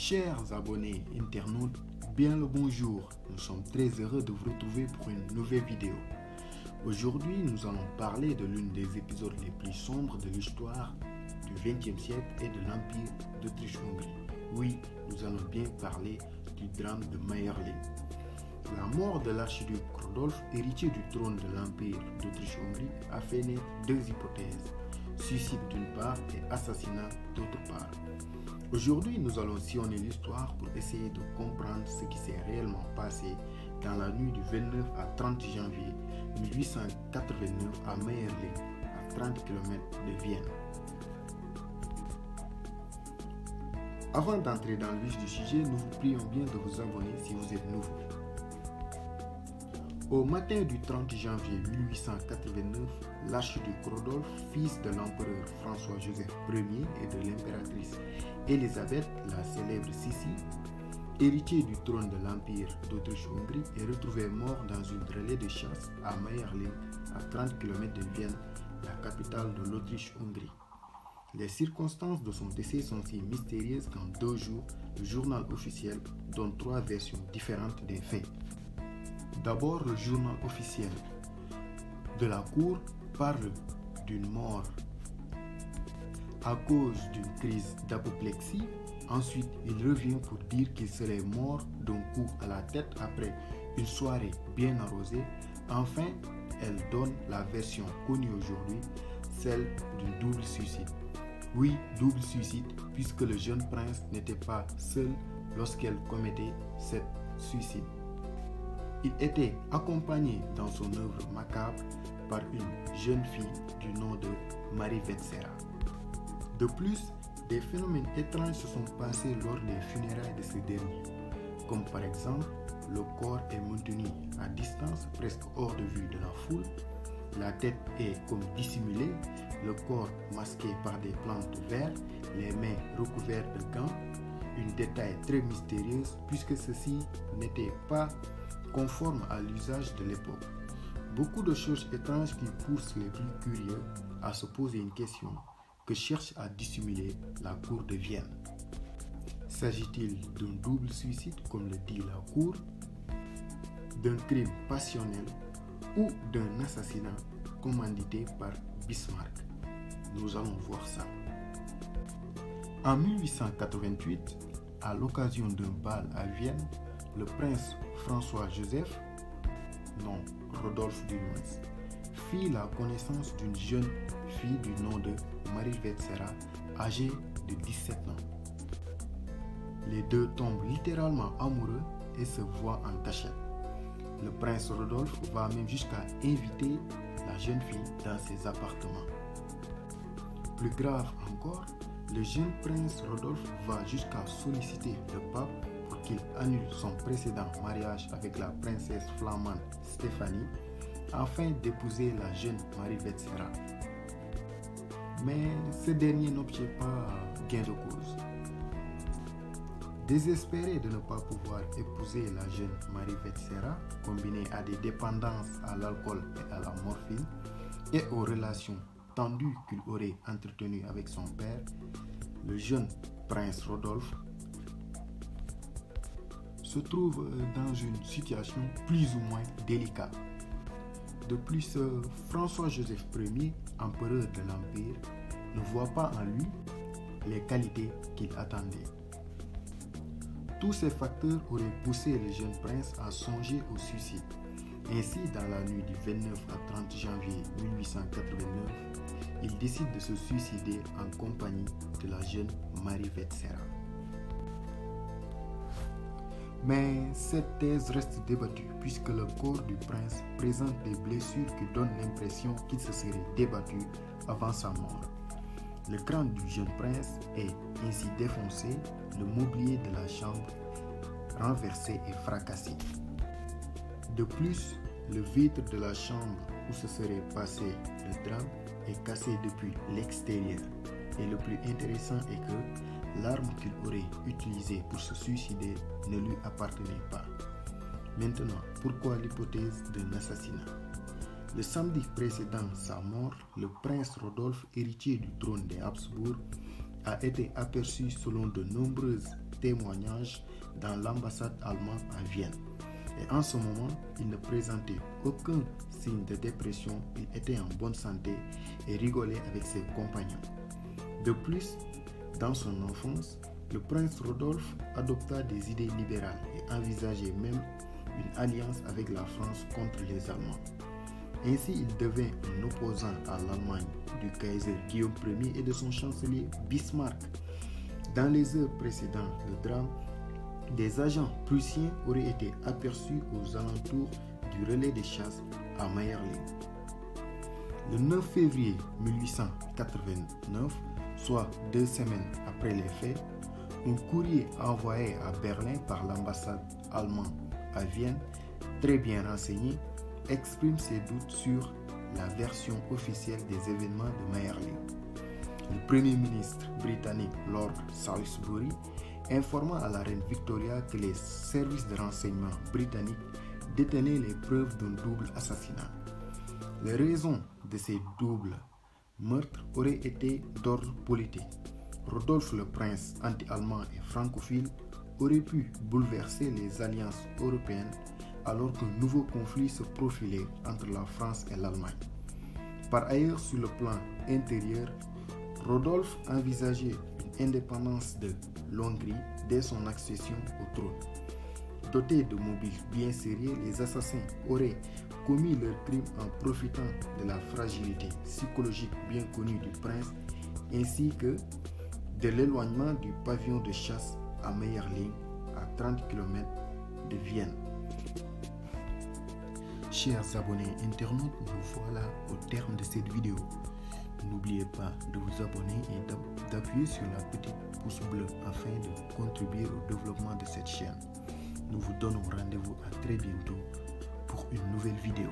Chers abonnés internautes, bien le bonjour. Nous sommes très heureux de vous retrouver pour une nouvelle vidéo. Aujourd'hui, nous allons parler de l'une des épisodes les plus sombres de l'histoire du XXe siècle et de l'Empire d'Autriche-Hongrie. Oui, nous allons bien parler du drame de Mayerling. La mort de l'archiduc Rodolphe, héritier du trône de l'Empire d'Autriche-Hongrie, a fait naître deux hypothèses, suicide d'une part et assassinat d'autre part. Aujourd'hui, nous allons sillonner l'histoire pour essayer de comprendre ce qui s'est réellement passé dans la nuit du 29 à 30 janvier 1889 à Mayerling, à 30 km de Vienne. Avant d'entrer dans le vif du sujet, nous vous prions bien de vous abonner si vous êtes nouveau. Au matin du 30 janvier 1889, l'archiduc Rodolphe, fils de l'empereur François-Joseph Ier et de l'impératrice Élisabeth, la célèbre Sissi, héritier du trône de l'Empire d'Autriche-Hongrie, est retrouvé mort dans une relais de chasse à Mayerling, à 30 km de Vienne, la capitale de l'Autriche-Hongrie. Les circonstances de son décès sont si mystérieuses qu'en 2 jours, le journal officiel donne 3 versions différentes des faits. D'abord, le journal officiel de la cour parle d'une mort à cause d'une crise d'apoplexie. Ensuite, il revient pour dire qu'il serait mort d'un coup à la tête après une soirée bien arrosée. Enfin, elle donne la version connue aujourd'hui, celle du double suicide. Oui, double suicide, puisque le jeune prince n'était pas seul lorsqu'elle commettait ce suicide. Il était accompagné dans son œuvre macabre par une jeune fille du nom de Marie Vetsera. De plus, des phénomènes étranges se sont passés lors des funérailles de ce dernier, comme par exemple, le corps est maintenu à distance, presque hors de vue de la foule, la tête est comme dissimulée, le corps masqué par des plantes vertes, les mains recouvertes de gants, une détail très mystérieuse puisque ceci n'était pas conforme à l'usage de l'époque. Beaucoup de choses étranges qui poussent les plus curieux à se poser une question que cherche à dissimuler la cour de Vienne. S'agit-il d'un double suicide comme le dit la cour, d'un crime passionnel ou d'un assassinat commandité par Bismarck? Nous allons voir ça. En 1888, à l'occasion d'un bal à Vienne, le prince François-Joseph, non Rodolphe du moins, fit la connaissance d'une jeune fille du nom de Marie Vetsera, âgée de 17 ans. Les deux tombent littéralement amoureux et se voient en cachette. Le prince Rodolphe va même jusqu'à inviter la jeune fille dans ses appartements. Plus grave encore, le jeune prince Rodolphe va jusqu'à solliciter le pape pour qu'il annule son précédent mariage avec la princesse flamande Stéphanie afin d'épouser la jeune Marie Vetsera. Mais ce dernier n'obtient pas gain de cause. Désespéré de ne pas pouvoir épouser la jeune Marie Vetsera, combinée à des dépendances à l'alcool et à la morphine, et aux relations tendues qu'il aurait entretenues avec son père, le jeune prince Rodolphe se trouve dans une situation plus ou moins délicate. De plus, François-Joseph Ier, empereur de l'Empire, ne voit pas en lui les qualités qu'il attendait. Tous ces facteurs auraient poussé le jeune prince à songer au suicide. Ainsi, dans la nuit du 29 à 30 janvier 1889, il décide de se suicider en compagnie de la jeune Marie Vetsera. Mais cette thèse reste débattue puisque le corps du prince présente des blessures qui donnent l'impression qu'il se serait débattu avant sa mort. Le crâne du jeune prince est ainsi défoncé, le mobilier de la chambre renversé et fracassé. De plus, le vitre de la chambre où se serait passé le drame est cassé depuis l'extérieur. Et le plus intéressant est que l'arme qu'il aurait utilisée pour se suicider ne lui appartenait pas. Maintenant, pourquoi l'hypothèse d'un assassinat? Le samedi précédant sa mort, le prince Rodolphe, héritier du trône des Habsbourg, a été aperçu selon de nombreuses témoignage dans l'ambassade allemande à Vienne. Et en ce moment, il ne présentait aucun signe de dépression, il était en bonne santé et rigolait avec ses compagnons. De plus, dans son enfance, le prince Rodolphe adopta des idées libérales et envisageait même une alliance avec la France contre les Allemands. Ainsi, il devint un opposant à l'Allemagne du Kaiser Guillaume Ier et de son chancelier Bismarck. Dans les heures précédentes, le drame des agents prussiens aurait été aperçu aux alentours du relais des chasses à Mayerling. Le 9 février 1889, soit 2 semaines après les faits, un courrier envoyé à Berlin par l'ambassade allemande à Vienne, très bien renseigné, exprime ses doutes sur la version officielle des événements de Mayerling. Le Premier ministre britannique Lord Salisbury informa à la reine Victoria que les services de renseignement britanniques détenaient les preuves d'un double assassinat. Les raisons de ces doubles meurtres auraient été d'ordre politique. Rodolphe le prince, anti-allemand et francophile, aurait pu bouleverser les alliances européennes alors qu'un nouveau conflit se profilait entre la France et l'Allemagne. Par ailleurs, sur le plan intérieur, Rodolphe envisageait une indépendance de l'Hongrie dès son accession au trône. Dotés de mobiles bien serrés, les assassins auraient commis leur crime en profitant de la fragilité psychologique bien connue du prince ainsi que de l'éloignement du pavillon de chasse à Mayerling, à 30 km de Vienne. Chers abonnés internautes, nous voilà au terme de cette vidéo. N'oubliez pas de vous abonner et d'appuyer sur la petite pouce bleue afin de contribuer au développement de cette chaîne. Nous vous donnons rendez-vous à très bientôt pour une nouvelle vidéo.